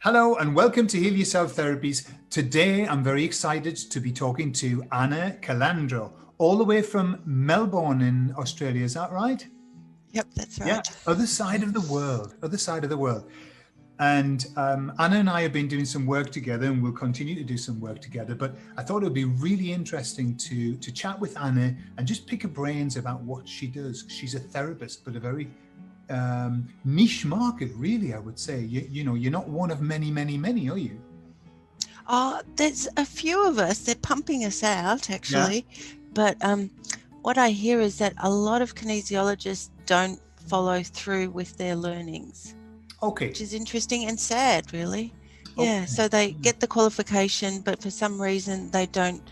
Hello and welcome to Heal Yourself Therapies. Today I'm very excited to be talking to Anna Calandro, all the way from Melbourne in Australia. Is that right? Yep, that's right. Yeah, other side of the world, And Anna and I have been doing some work together and we'll continue to do some work together. But I thought it would be really interesting to chat with Anna and just pick her brains about what she does. She's a therapist, but a very niche market, really, I would say. You know, you're not one of many, are you? There's a few of us. They're pumping us out, actually. Yeah. But what I hear is that a lot of kinesiologists don't follow through with their learnings. Okay. Which is interesting and sad, really. Okay. Yeah, so they get the qualification, but for some reason they don't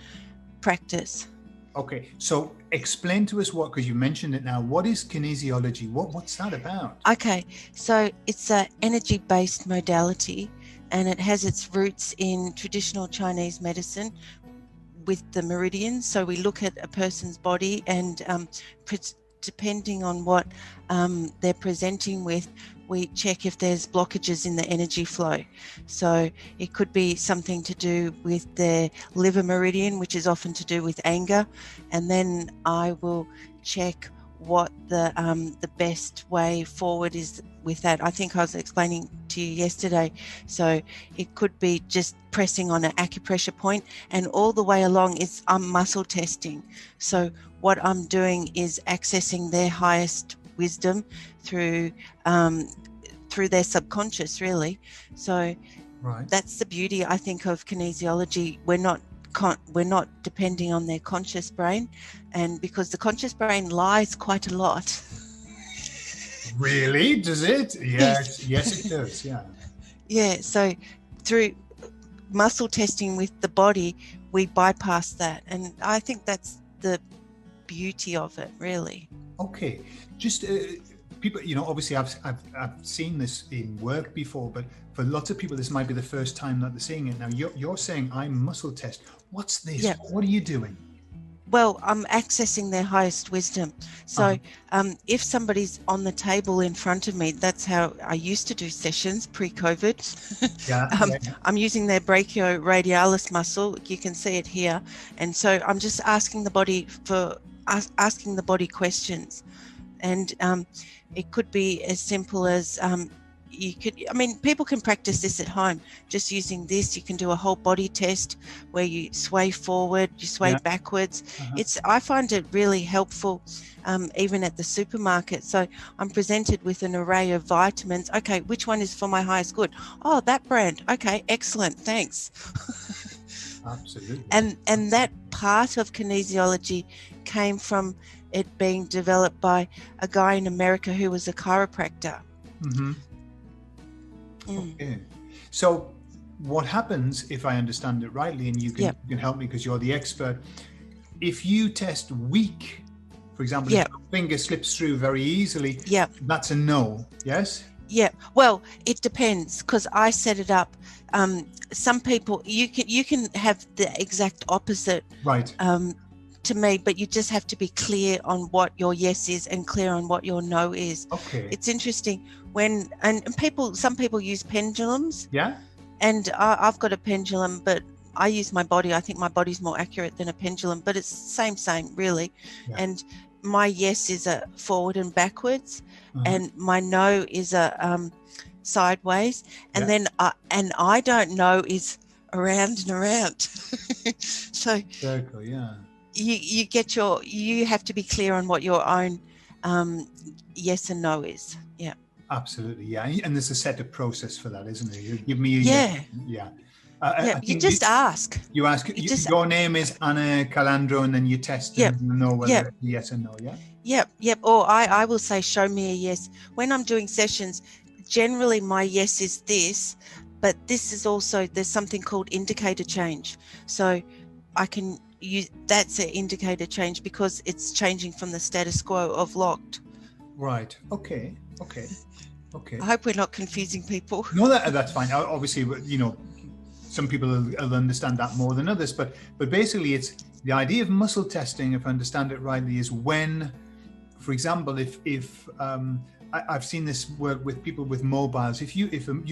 practice. Okay, so explain to us because you mentioned it now, what is kinesiology? What's that about? Okay, so it's an energy-based modality and it has its roots in traditional Chinese medicine with the meridians. So we look at a person's body and depending on what they're presenting with, we check if there's blockages in the energy flow. So it could be something to do with their liver meridian, which is often to do with anger. And then I will check what the best way forward is with that. I think I was explaining to you yesterday. So it could be just pressing on an acupressure point, and all the way along I'm muscle testing. So what I'm doing is accessing their highest wisdom through their subconscious, really. So right. That's the beauty, I think, of kinesiology. We're not depending on their conscious brain, and because the conscious brain lies quite a lot. Really? Does it? Yes, it does. Yeah. Yeah. So through muscle testing with the body, we bypass that, and I think that's the beauty of it, really. Okay, just people, you know, obviously I've seen this in work before, but for lots of people this might be the first time that they're seeing it. Now you're saying I muscle test. What's this? Yeah. What are you doing? Well, I'm accessing their highest wisdom. So if somebody's on the table in front of me, that's how I used to do sessions pre-COVID. Yeah. I'm using their brachioradialis muscle. You can see it here. And so I'm just asking the body questions. And it could be as simple as people can practice this at home just using this. You can do a whole body test where you sway forward, you sway backwards. I find it really helpful even at the supermarket. So I'm presented with an array of vitamins. Okay, which one is for my highest good? Oh, that brand. Okay, excellent, thanks. Absolutely. And that part of kinesiology came from it being developed by a guy in America who was a chiropractor. Okay. So what happens, if I understand it rightly, and you can help me because you're the expert, if you test weak, for example, if your finger slips through very easily, that's a no, yes? Yeah, well, it depends because I set it up. Some people, you can have the exact opposite to me, but you just have to be clear on what your yes is and clear on what your no is. Okay. It's interesting some people use pendulums. Yeah. And I've got a pendulum, but I use my body. I think my body's more accurate than a pendulum, but it's same, really. Yeah. And my yes is a forward and backwards, and my no is a sideways, and then I don't know is around and around. So circle, yeah. You have to be clear on what your own yes and no is. Yeah. Absolutely, yeah. And there's a set of process for that, isn't there? You give me you just ask. You ask. Your name is Anna Calandro, and then you test and know whether yes or no. Yeah. Yep. Or I will say, show me a yes. When I'm doing sessions, generally my yes is this, but this is also, there's something called indicator change. So I can use, that's an indicator change because it's changing from the status quo of locked. Right. Okay. I hope we're not confusing people. No, that's fine. Obviously, you know, some people will understand that more than others, but basically it's the idea of muscle testing, if I understand it rightly, is when, for example, if I've seen this work with people with mobiles. If you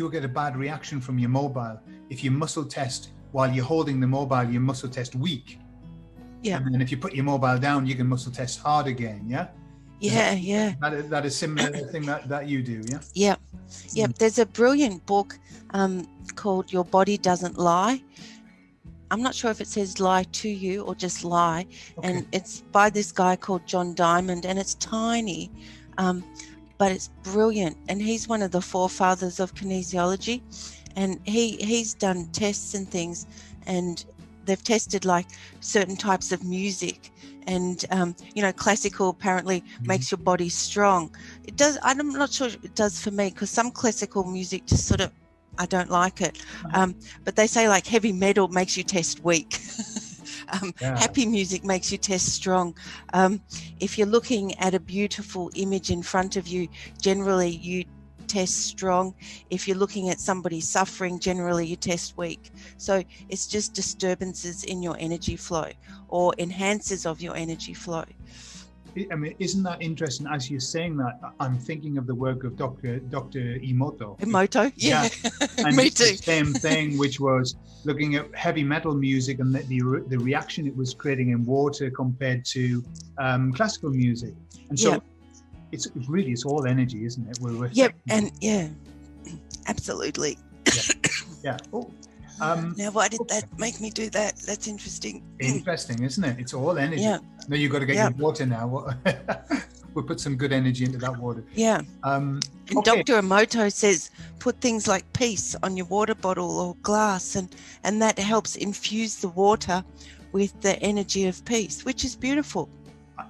get a bad reaction from your mobile, if you muscle test while you're holding the mobile, you muscle test weak. Yeah. And then if you put your mobile down, you can muscle test hard again. Yeah. Yeah. That is similar thing that you do. Yeah. Yeah. Yeah. There's a brilliant book called Your Body Doesn't Lie. I'm not sure if it says lie to you or just lie. Okay. And it's by this guy called John Diamond, and it's tiny, but it's brilliant. And he's one of the forefathers of kinesiology, and he's done tests and things, and they've tested like certain types of music, and classical apparently makes your body strong. It does. I'm not sure it does for me, because some classical music just sort of, I don't like it. But they say like heavy metal makes you test weak. Happy music makes you test strong. If you're looking at a beautiful image in front of you, generally you test strong. If you're looking at somebody suffering, generally you test weak. So it's just disturbances in your energy flow or enhancers of your energy flow. I mean, isn't that interesting? As you're saying that, I'm thinking of the work of Dr. Emoto. Emoto, yeah. And Me too. The same thing, which was looking at heavy metal music and the reaction it was creating in water compared to classical music. And so it's all energy, isn't it? Absolutely. Yeah. Oh. Now, why did that make me do that? That's interesting. Interesting, isn't it? It's all energy. Yeah. No, you've got to get your water now. We'll put some good energy into that water. Yeah. And Dr. Emoto says put things like peace on your water bottle or glass, and that helps infuse the water with the energy of peace, which is beautiful.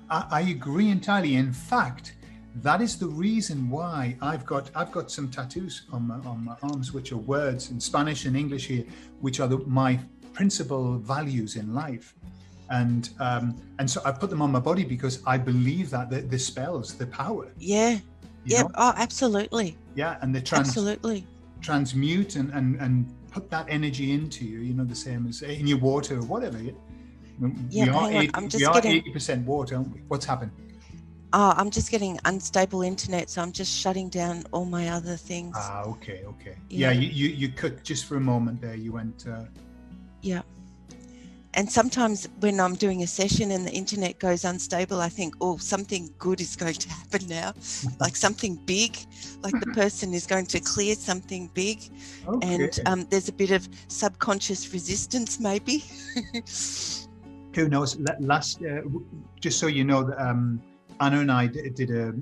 I agree entirely. In fact, that is the reason why I've got some tattoos on my arms, which are words in Spanish and English here, which are my principal values in life, and so I put them on my body because I believe that the spells the power. Yeah. Yeah. Oh, absolutely. Yeah, and the absolutely transmute and put that energy into you. You know, the same as in your water or whatever. We are 80% water, aren't we? What's happened? Oh, I'm just getting unstable internet, so I'm just shutting down all my other things. Okay. Yeah, you cut just for a moment there. You went. Yeah. And sometimes when I'm doing a session and the internet goes unstable, I think, oh, something good is going to happen now, like something big, like the person is going to clear something big. Okay. And there's a bit of subconscious resistance, maybe. Who knows? Just so you know, that Anna and I did a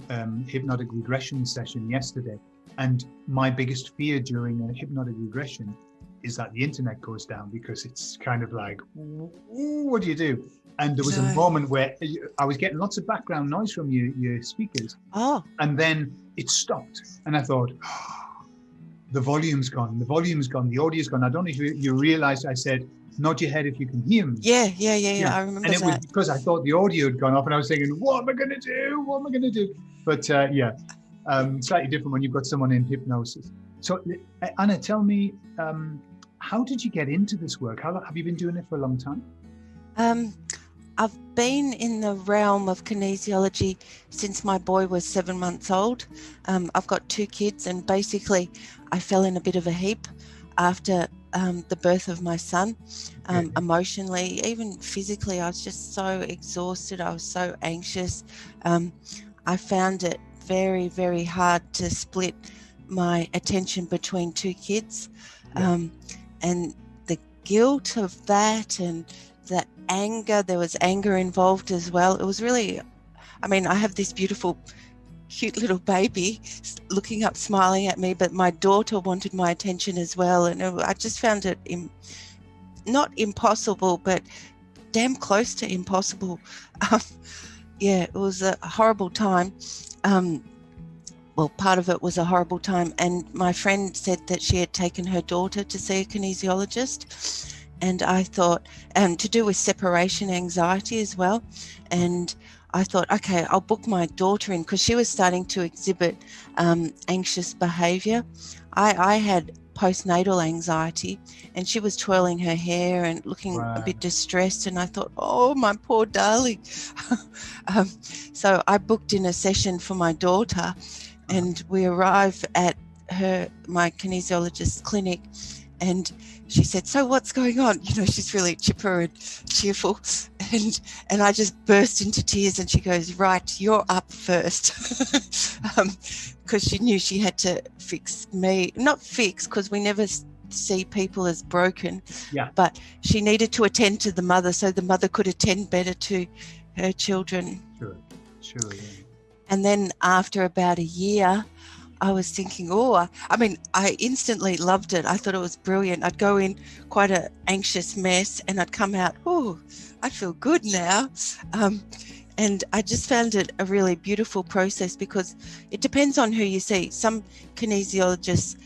hypnotic regression session yesterday, and my biggest fear during a hypnotic regression is that the internet goes down, because it's kind of like, what do you do? And there was a moment where I was getting lots of background noise from your speakers. And then it stopped, and I thought, the volume's gone, the audio's gone. I don't know if you realized I said, nod your head if you can hear me. Yeah. I remember that. And it was because I thought the audio had gone off, and I was thinking, what am I going to do? But slightly different when you've got someone in hypnosis. So Anna, tell me, how did you get into this work? How have you been doing it for a long time? I've been in the realm of kinesiology since my boy was 7 months old. I've got 2 kids, and basically I fell in a bit of a heap after the birth of my son. Emotionally, even physically, I was just so exhausted. I was so anxious. I found it very, very hard to split my attention between 2 kids. And the guilt of that, and the anger, there was anger involved as well. It was really, I have this beautiful, cute little baby looking up, smiling at me, but my daughter wanted my attention as well. And I just found it not impossible, but damn close to impossible. It was a horrible time. Well, part of it was a horrible time, and my friend said that she had taken her daughter to see a kinesiologist, and I thought, to do with separation anxiety as well, and I thought, okay, I'll book my daughter in, because she was starting to exhibit anxious behaviour. I had postnatal anxiety, and she was twirling her hair and looking a bit distressed, and I thought, oh, my poor darling. So I booked in a session for my daughter, And we arrive at my kinesiologist's clinic, and she said, "So what's going on?" She's really chipper and cheerful, and I just burst into tears, and she goes, "Right, you're up first," because she knew she had to fix me. Not fix, because we never see people as broken, but she needed to attend to the mother so the mother could attend better to her children. Sure. Yeah. And then after about a year, I was thinking, I instantly loved it. I thought it was brilliant. I'd go in quite an anxious mess and I'd come out, I feel good now. And I just found it a really beautiful process, because it depends on who you see. Some kinesiologists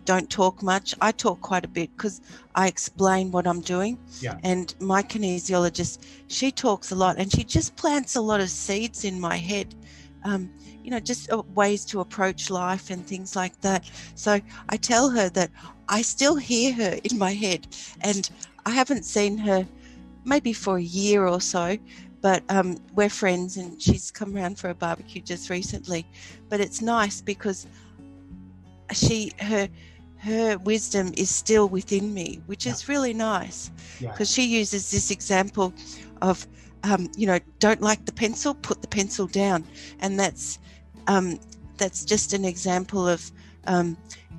don't talk much. I talk quite a bit because I explain what I'm doing. Yeah. And my kinesiologist, she talks a lot, and she just plants a lot of seeds in my head. Just ways to approach life and things like that. So I tell her that I still hear her in my head, and I haven't seen her maybe for a year or so, but we're friends, and she's come around for a barbecue just recently. But it's nice because her wisdom is still within me, which is really nice, because she uses this example of don't like the pencil, put the pencil down. And that's just an example of,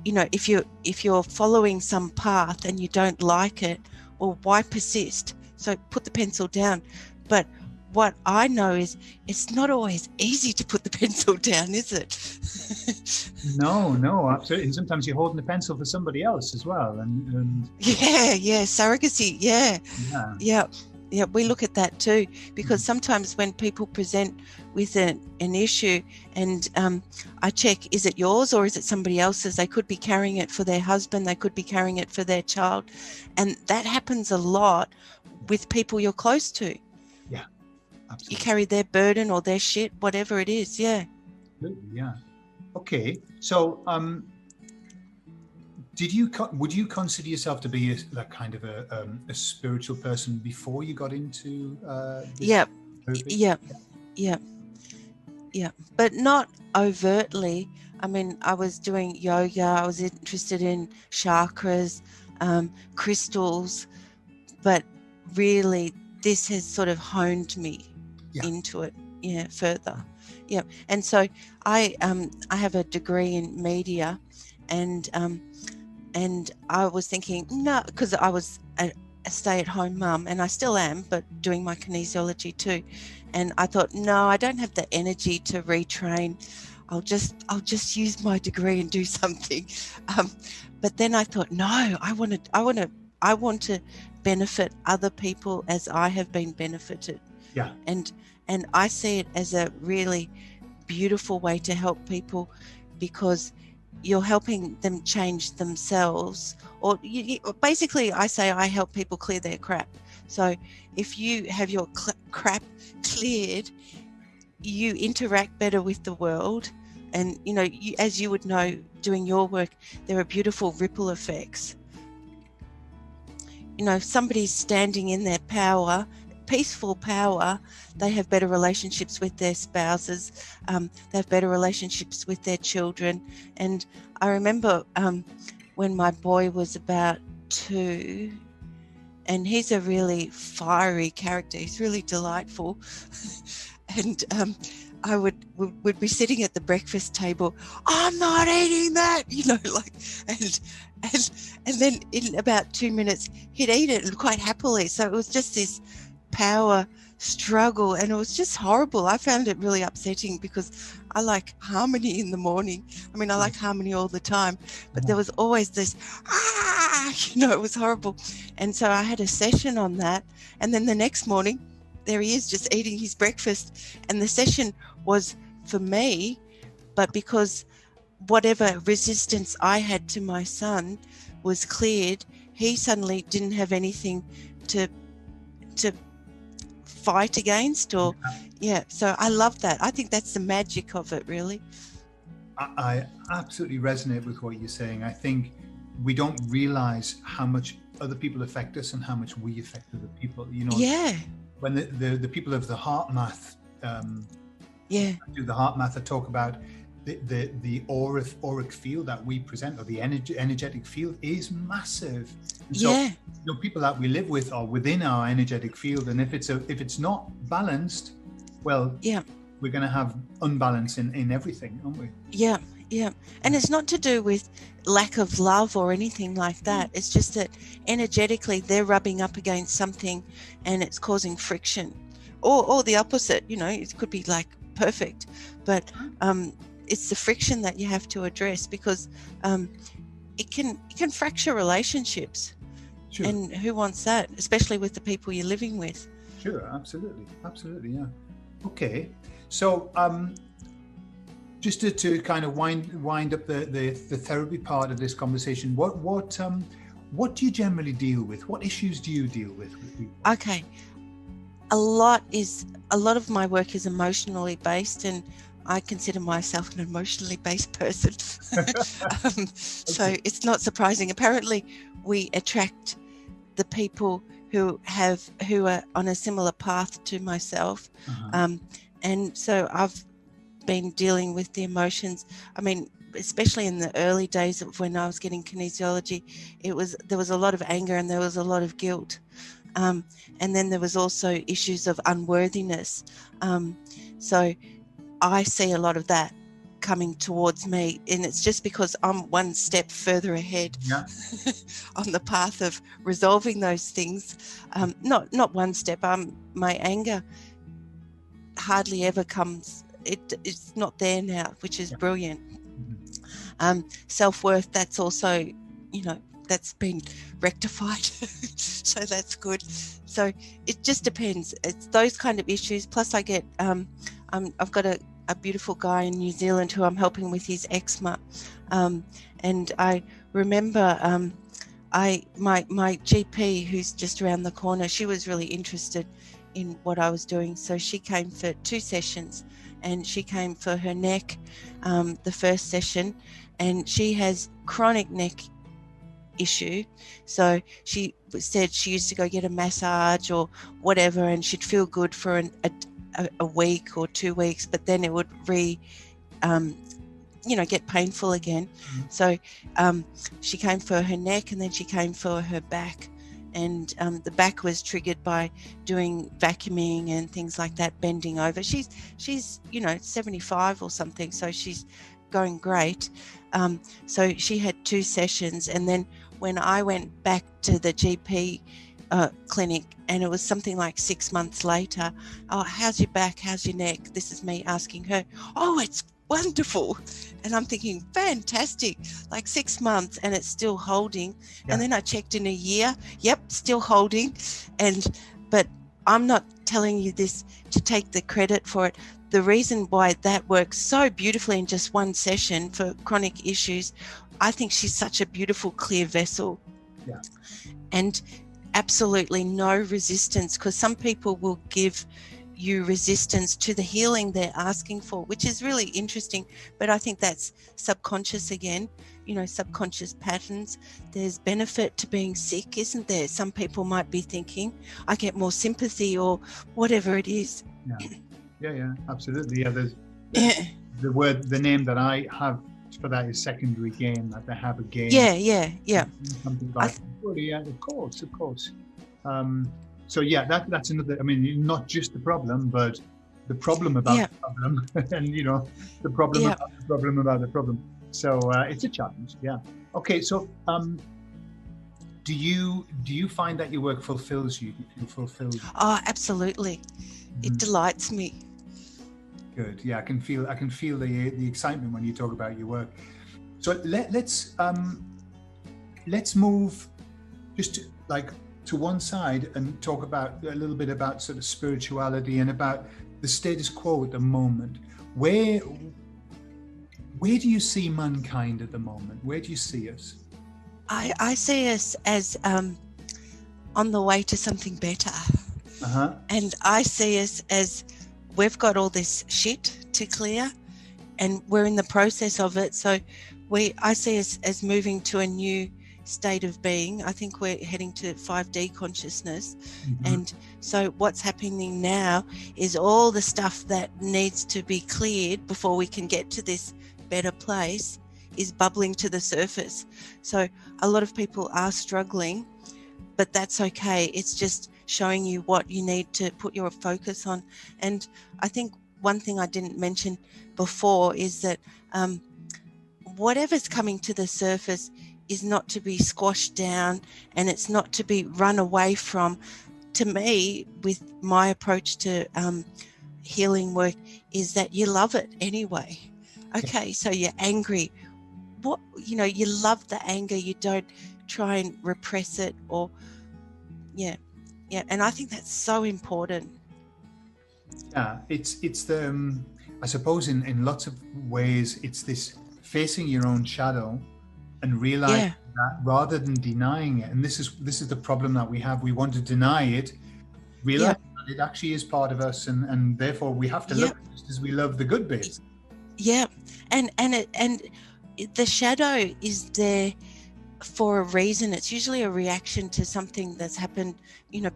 if you're following some path and you don't like it, well, why persist? So put the pencil down. But what I know is it's not always easy to put the pencil down, is it? No, absolutely. And sometimes you're holding the pencil for somebody else as well. And surrogacy. Yeah, we look at that too, because sometimes when people present with an issue, and I check, is it yours or is it somebody else's? They could be carrying it for their husband, they could be carrying it for their child, and that happens a lot with people you're close to. Yeah, absolutely. You carry their burden or their shit, whatever it is. Yeah. Absolutely, yeah. Okay, so would you consider yourself to be a kind of a spiritual person before you got into this therapy? Yeah, but not overtly. I mean, I was doing yoga, I was interested in chakras, crystals, but really this has sort of honed me into it further. And so I have a degree in media, and I was thinking, no, because I was a stay-at-home mum, and I still am, but doing my kinesiology too. And I thought, no, I don't have the energy to retrain. I'll just use my degree and do something. But then I thought, no, I want to benefit other people as I have been benefited. Yeah. And I see it as a really beautiful way to help people, because you're helping them change themselves, or basically I say I help people clear their crap. So if you have your crap cleared, you interact better with the world, and as you would know doing your work, there are beautiful ripple effects. If somebody's standing in their power, peaceful power, they have better relationships with their spouses, they have better relationships with their children. And I remember when my boy was about 2, and he's a really fiery character, he's really delightful. And I would be sitting at the breakfast table, I'm not eating that, and then in about 2 minutes he'd eat it quite happily. So it was just this power struggle, and it was just horrible. I found it really upsetting, because I like harmony in the morning. I mean, I like harmony all the time, but there was always this it was horrible. And so I had a session on that, and then the next morning there he is just eating his breakfast, and the session was for me, but because whatever resistance I had to my son was cleared, he suddenly didn't have anything to fight against, or so I love that. I think that's the magic of it, really. I absolutely resonate with what you're saying. I think we don't realize how much other people affect us and how much we affect other people. When the people of the heart math do the heart math, I talk about the auric field that we present, or the energetic field, is massive. And so, Yeah. People that we live with are within our energetic field, and if it's not balanced, well, Yeah. we're going to have unbalance in everything, aren't we? Yeah. Yeah. And it's not to do with lack of love or anything like that. It's just that energetically they're rubbing up against something and it's causing friction, or the opposite. It could be like perfect, but it's the friction that you have to address, because it can fracture relationships. Sure. And who wants that, especially with the people you're living with? Sure, absolutely, yeah. Okay, so just to kind of wind up the therapy part of this conversation, what do you generally deal with? What issues do you deal with people? Okay, a lot of my work is emotionally based, and I consider myself an emotionally based person. So it's not surprising. Apparently, we attract the people who are on a similar path to myself. And so I've been dealing with the emotions. I mean, especially in the early days of when I was getting kinesiology, there was a lot of anger and there was a lot of guilt. And then there was also issues of unworthiness. So I see a lot of that coming towards me, and it's just because I'm one step further ahead on the path of resolving those things. Not one step. My anger hardly ever comes. It's not there now, which is brilliant. Self-worth, that's also, that's been rectified. So that's good. So it just depends. It's those kind of issues. Plus I get, I've got a beautiful guy in New Zealand who I'm helping with his eczema. And I remember my GP, who's just around the corner, she was really interested in what I was doing. So she came for 2 sessions, and she came for her neck, the first session, and she has chronic neck issue. So she said she used to go get a massage or whatever, and she'd feel good for a week or 2 weeks, but then it would get painful again. So she came for her neck, and then she came for her back, and the back was triggered by doing vacuuming and things like that, bending over. She's 75 or something, so she's going great. So she had 2 sessions, and then when I went back to the GP clinic, and it was something like 6 months later, "Oh, how's your back? How's your neck?" This is me asking her. "Oh, it's wonderful." And I'm thinking, fantastic, like 6 months and it's still holding. And then I checked in a year, still holding. But I'm not telling you this to take the credit for it. The reason why that works so beautifully in just 1 session for chronic issues, I think she's such a beautiful, clear vessel. And absolutely no resistance, because some people will give you resistance to the healing they're asking for, which is really interesting. But I think that's subconscious again, subconscious patterns. There's benefit to being sick, isn't there? Some people might be thinking, I get more sympathy or whatever it is. Yeah, absolutely. There's the name that I have for that is secondary gain, that they have a gain. Yeah. Something like, of course. So that's another, not just the problem, but the problem about the problem, and the problem about the problem about the problem. So it's a challenge. Okay, so do you find that your work fulfills you? Oh, absolutely. It delights me. Good. I can feel the excitement when you talk about your work. So let's move just to one side and talk about a little bit about sort of spirituality and about the status quo at the moment. Where do you see mankind at the moment? Where do you see us? I see us as on the way to something better. And I see us as we've got all this shit to clear and we're in the process of it. So I see us as moving to a new state of being. I think we're heading to 5D consciousness. And so what's happening now is all the stuff that needs to be cleared before we can get to this better place is bubbling to the surface. So a lot of people are struggling, but that's okay. It's just showing you what you need to put your focus on. And I think one thing I didn't mention before is that whatever's coming to the surface is not to be squashed down, and it's not to be run away from. To me, with my approach to healing work, is that you love it anyway. Okay, so you're angry. You love the anger. You don't try and repress it, or yeah. And I think that's so important. Yeah, it's the I suppose in lots of ways it's this facing your own shadow and realizing that rather than denying it. And this is the problem that we have. We want to deny it, realize that it actually is part of us, and therefore we have to love it just as we love the good bits. Yeah, and the shadow is there for a reason. It's usually a reaction to something that's happened,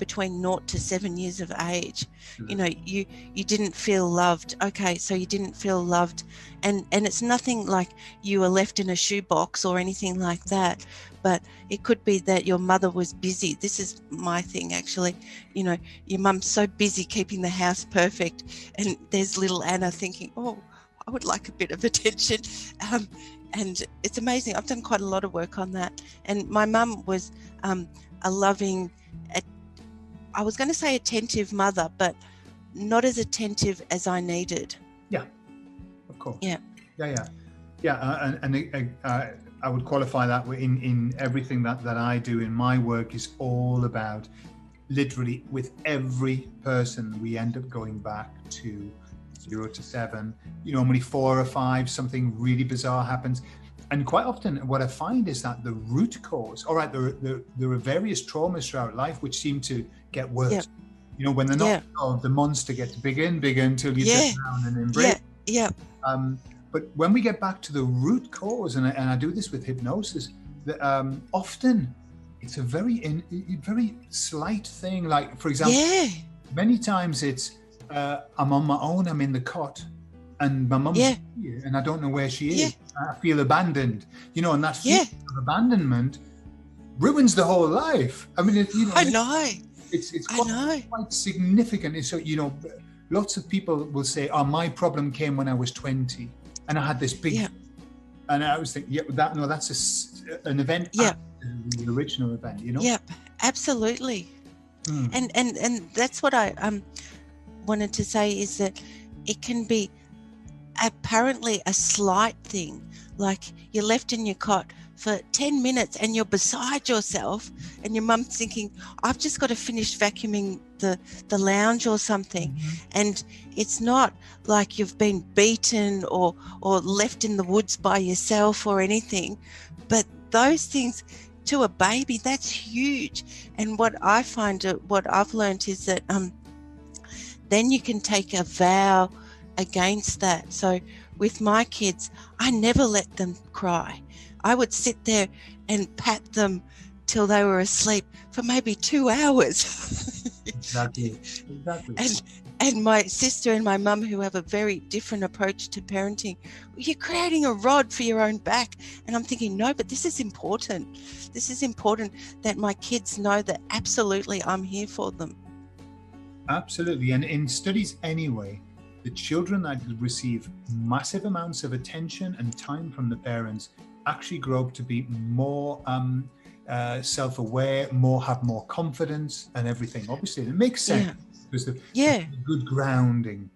between 0 to 7 years of age. You didn't feel loved. Okay, so you didn't feel loved, and it's nothing like you were left in a shoebox or anything like that. But it could be that your mother was busy. This is my thing, actually. Your mum's so busy keeping the house perfect, and there's little Anna thinking, oh, I would like a bit of attention. And it's amazing. I've done quite a lot of work on that. And my mum was a loving, I was going to say attentive mother, but not as attentive as I needed. Yeah, of course. Yeah. And I would qualify that in everything that I do in my work is all about, literally with every person, we end up going back to 0 to 7, only 4 or 5, something really bizarre happens. And quite often what I find is that the root cause, all right, there are various traumas throughout life which seem to get worse. When they're not solved, the monster gets bigger and bigger until you sit down and embrace it. But when we get back to the root cause, and I do this with hypnosis, that often it's a very slight thing. Like, for example, many times it's, I'm on my own, I'm in the cot, and my mum's here, and I don't know where she is. I feel abandoned, and that feeling of abandonment ruins the whole life. I mean, I know. It's quite significant. And so, lots of people will say, oh, my problem came when I was 20, and I had this big, and I was thinking, that's an event after the original event, Yep, absolutely. And that's what I wanted to say, is that it can be apparently a slight thing, like you're left in your cot for 10 minutes and you're beside yourself, and your mum's thinking, I've just got to finish vacuuming the lounge or something. And it's not like you've been beaten or left in the woods by yourself or anything, but those things to a baby, that's huge. And what I find, what I've learned is that then you can take a vow against that. So with my kids, I never let them cry. I would sit there and pat them till they were asleep for maybe 2 hours. Exactly. And my sister and my mum, who have a very different approach to parenting, you're creating a rod for your own back. And I'm thinking, no, but this is important. This is important that my kids know that absolutely I'm here for them. Absolutely. And in studies anyway, the children that receive massive amounts of attention and time from the parents actually grow up to be more self-aware, have more confidence and everything. Obviously, it makes sense because the good grounding,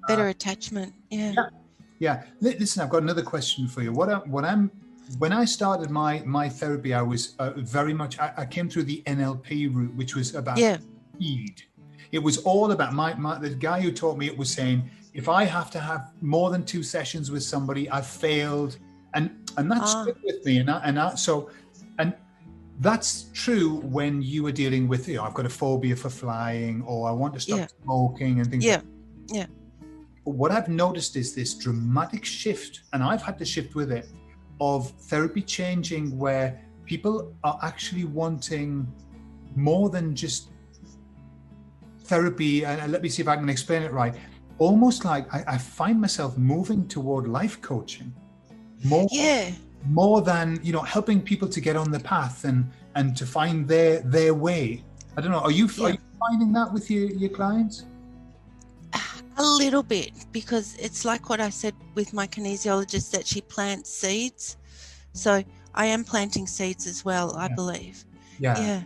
better attachment. Listen, I've got another question for you. When I started my therapy, I was very much, I came through the NLP route, which was about speed. It was all about the guy who taught me it was saying, if I have to have more than 2 sessions with somebody, I've failed. And that stuck with me. And that's true when you were dealing with, I've got a phobia for flying, or I want to stop smoking and things like that. But what I've noticed is this dramatic shift, and I've had to shift with it, of therapy changing, where people are actually wanting more than just therapy, and let me see if I can explain it right, almost like I find myself moving toward life coaching more than, you know, helping people to get on the path and to find their way. I don't know. Are you finding that with your clients? A little bit, because it's like what I said with my kinesiologist, that she plants seeds. So I am planting seeds as well, I believe. Yeah.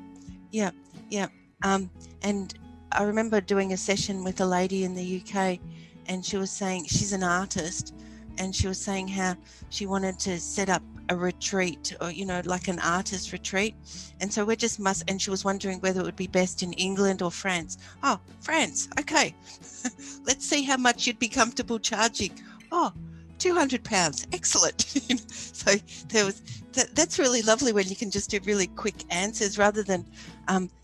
And I remember doing a session with a lady in the UK, and she was saying, she's an artist, and she was saying how she wanted to set up a retreat, or, you know, like an artist retreat. And so and she was wondering whether it would be best in England or France. Oh, France. Okay. Let's see how much you'd be comfortable charging. Oh, £200. Excellent. So there was that's really lovely when you can just do really quick answers rather than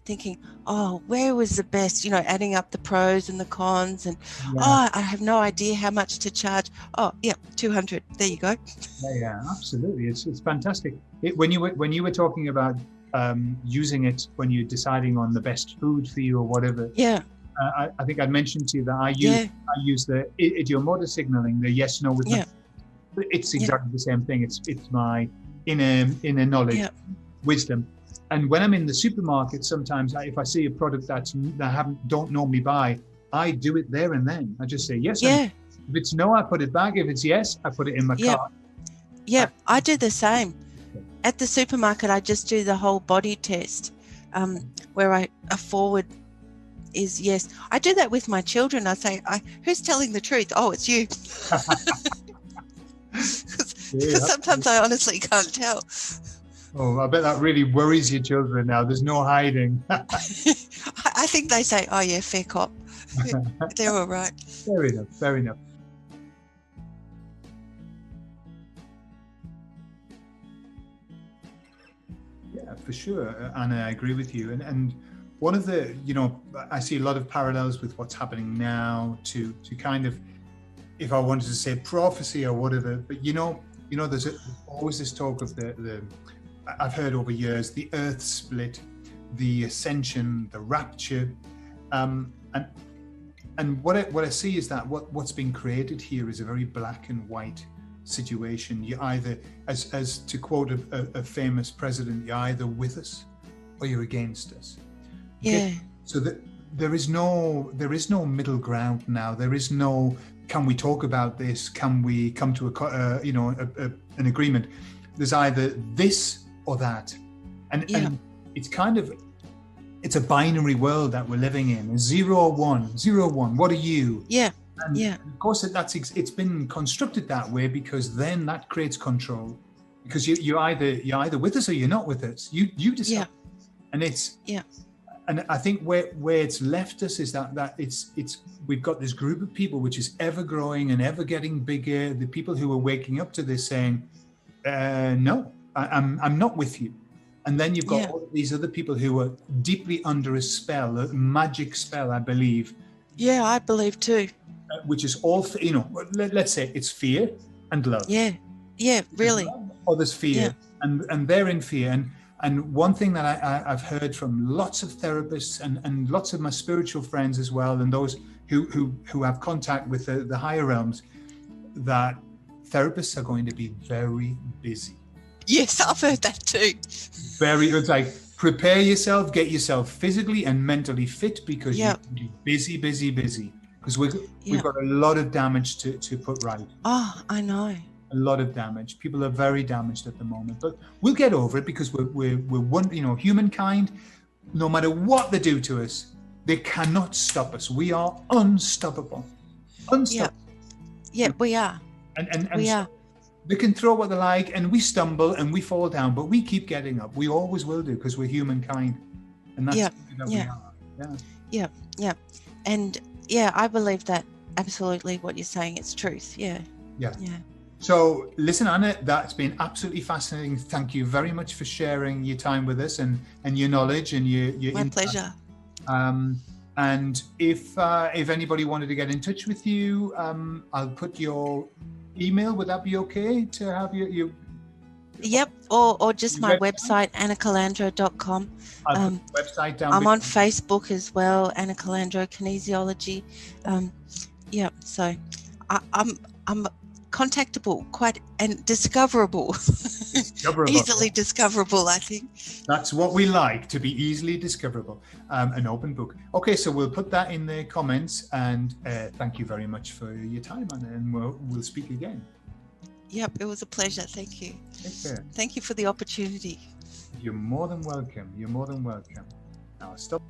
thinking, oh, where was the best, you know, adding up the pros and the cons, and oh, I have no idea how much to charge. Oh, yeah, 200. There you go. Yeah, absolutely. It's fantastic. When you were talking about using it when you're deciding on the best food for you or whatever. Yeah. I think I mentioned to you that I use the idiomotor signaling, the yes no with my, it's exactly the same thing. It's my inner knowledge, wisdom. And when I'm in the supermarket, sometimes if I see a product that I don't normally buy, I do it there and then. I just say yes. Yeah. If it's no, I put it back. If it's yes, I put it in my cart. Yeah, I do the same. At the supermarket, I just do the whole body test, where a forward is yes. I do that with my children. I say, who's telling the truth? Oh, it's you. Because sometimes I honestly can't tell. Oh, I bet that really worries your children now. There's no hiding. I think they say, oh yeah, fair cop. They're all right. Fair enough, fair enough. Yeah, for sure, Anna, I agree with you. And one of the, you know, I see a lot of parallels with what's happening now to kind of, if I wanted to say prophecy or whatever, but you know, there's always this talk of the I've heard over years, the earth split, the ascension, the rapture, and what I see is that what's been created here is a very black and white situation. You either, as to quote a famous president, you're either with us or you're against us. Yeah. Okay? So that there is no middle ground now. There is no, can we talk about this? Can we come to an agreement? There's either this or that, and it's kind of, it's a binary world that we're living in. 0 or 1, 0 or 1. What are you? And of course, it's been constructed that way because then that creates control. Because you're either with us or you're not with us. You decide. And it's and I think where it's left us is that it's we've got this group of people which is ever growing and ever getting bigger. The people who are waking up to this saying, no, I'm not with you. And then you've got all these other people who are deeply under a spell, a magic spell, I believe. Yeah, I believe too. Which is all, let's say it's fear and love. Yeah, really. Or there's fear, and they're in fear. And one thing that I've heard from lots of therapists and lots of my spiritual friends as well, and those who have contact with the higher realms, that therapists are going to be very busy. Yes, I've heard that too. It's like, prepare yourself, get yourself physically and mentally fit, because you're busy. Because we've got a lot of damage to put right. Oh, I know. A lot of damage. People are very damaged at the moment, but we'll get over it because we're one. Humankind, no matter what they do to us, they cannot stop us. We are unstoppable. Unstoppable. Yeah, we are. And we are. They can throw what they like, and we stumble and we fall down, but we keep getting up. We always will do, because we're humankind, and that's that we are. Yeah. And I believe that absolutely what you're saying is truth. Yeah. So listen, Anna, that's been absolutely fascinating. Thank you very much for sharing your time with us and your knowledge and your My insight. pleasure. And if anybody wanted to get in touch with you, I'll put your email. Would that be okay to have your Yep, or just my website, annacalandro.com. I'll put the website down. I'm on Facebook as well, Anna Calandro Kinesiology. Yeah, so I'm contactable, quite, and discoverable. Easily discoverable, I think. That's what we like, to be easily discoverable. An open book. Okay, so we'll put that in the comments, and thank you very much for your time, Anna, and we'll speak again. Yep, it was a pleasure. Thank you. Take care. Thank you for the opportunity. You're more than welcome. You're more than welcome. Now stop.